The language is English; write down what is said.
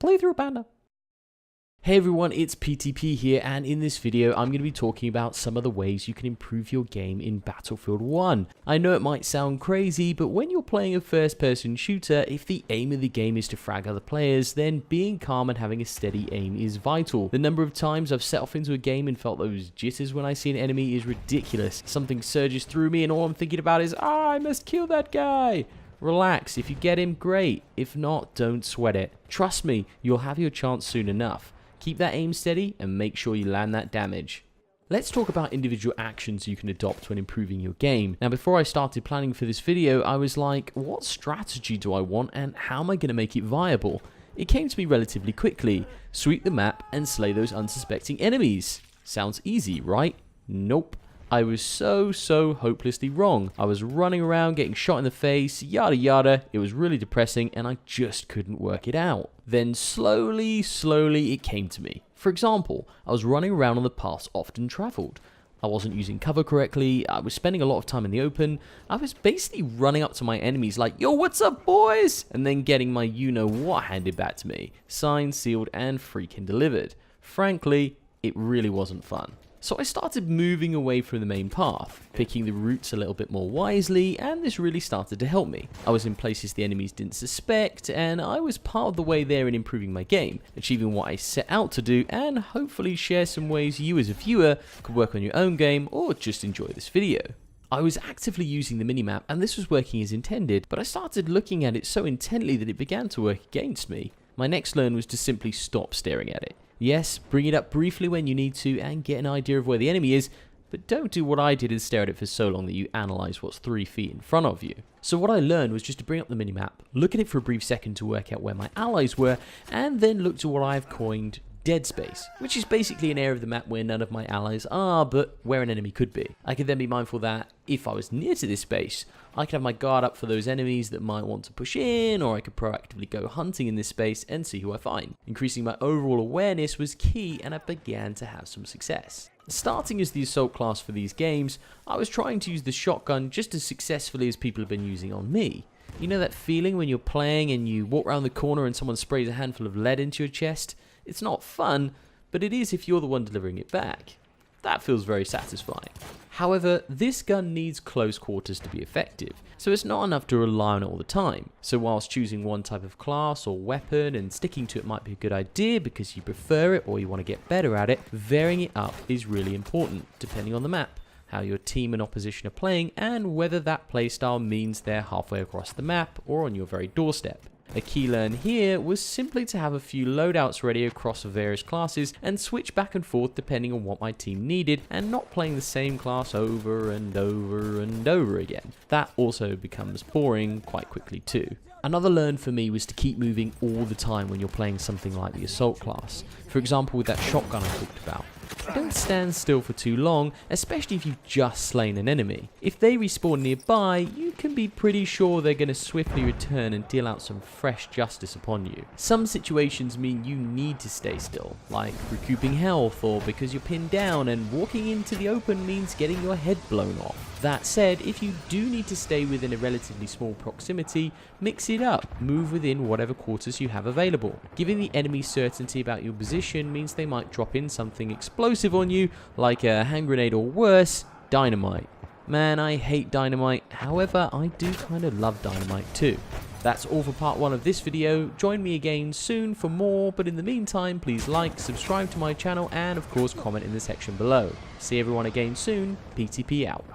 PlayThruPanda. Hey everyone, it's PTP here, and in this video I'm going to be talking about some of the ways you can improve your game in Battlefield 1. I know it might sound crazy, but when you're playing a first-person shooter, if the aim of the game is to frag other players, then being calm and having a steady aim is vital. The number of times I've set off into a game and felt those jitters when I see an enemy is ridiculous. Something surges through me and all I'm thinking about is, I must kill that guy! Relax, if you get him, great. If not, don't sweat it. Trust me, you'll have your chance soon enough. Keep that aim steady and make sure you land that damage. Let's talk about individual actions you can adopt when improving your game. Now, before I started planning for this video, I was like, what strategy do I want and how am I going to make it viable? It came to me relatively quickly. Sweep the map and slay those unsuspecting enemies. Sounds easy, right? Nope. I was so hopelessly wrong. I was running around getting shot in the face, yada yada. It was really depressing and I just couldn't work it out. Then slowly it came to me. For example, I was running around on the paths often traveled. I wasn't using cover correctly, I was spending a lot of time in the open, I was basically running up to my enemies like, yo, what's up boys? And then getting my you-know-what handed back to me. Signed, sealed, and freaking delivered. Frankly, it really wasn't fun. So I started moving away from the main path, picking the routes a little bit more wisely, and this really started to help me. I was in places the enemies didn't suspect, and I was part of the way there in improving my game, achieving what I set out to do, and hopefully share some ways you as a viewer could work on your own game, or just enjoy this video. I was actively using the minimap, and this was working as intended, but I started looking at it so intently that it began to work against me. My next learn was to simply stop staring at it. Yes, bring it up briefly when you need to and get an idea of where the enemy is, but don't do what I did and stare at it for so long that you analyze what's 3 feet in front of you. So what I learned was just to bring up the minimap, look at it for a brief second to work out where my allies were, and then look to what I've coined dead space, which is basically an area of the map where none of my allies are, but where an enemy could be. I could then be mindful that if I was near to this space, I could have my guard up for those enemies that might want to push in, or I could proactively go hunting in this space and see who I find. Increasing my overall awareness was key, and I began to have some success. Starting as the assault class for these games, I was trying to use the shotgun just as successfully as people have been using on me. You know that feeling when you're playing and you walk around the corner and someone sprays a handful of lead into your chest? It's not fun, but it is if you're the one delivering it back. That feels very satisfying. However, this gun needs close quarters to be effective, so it's not enough to rely on it all the time. So whilst choosing one type of class or weapon and sticking to it might be a good idea because you prefer it or you want to get better at it, varying it up is really important, depending on the map, how your team and opposition are playing, and whether that playstyle means they're halfway across the map or on your very doorstep. A key learn here was simply to have a few loadouts ready across various classes and switch back and forth depending on what my team needed and not playing the same class over and over again. That also becomes boring quite quickly too. Another learn for me was to keep moving all the time when you're playing something like the assault class. For example, with that shotgun I talked about. Don't stand still for too long, especially if you've just slain an enemy. If they respawn nearby, you can be pretty sure they're going to swiftly return and deal out some fresh justice upon you. Some situations mean you need to stay still, like recouping health or because you're pinned down, and walking into the open means getting your head blown off. That said, if you do need to stay within a relatively small proximity, mix it up, move within whatever quarters you have available. Giving the enemy certainty about your position means they might drop in something explosive on you, like a hand grenade or worse, dynamite. Man, I hate dynamite, however, I do kind of love dynamite too. That's all for part 1 of this video. Join me again soon for more, but in the meantime, please like, subscribe to my channel, and of course comment in the section below. See everyone again soon. PTP out.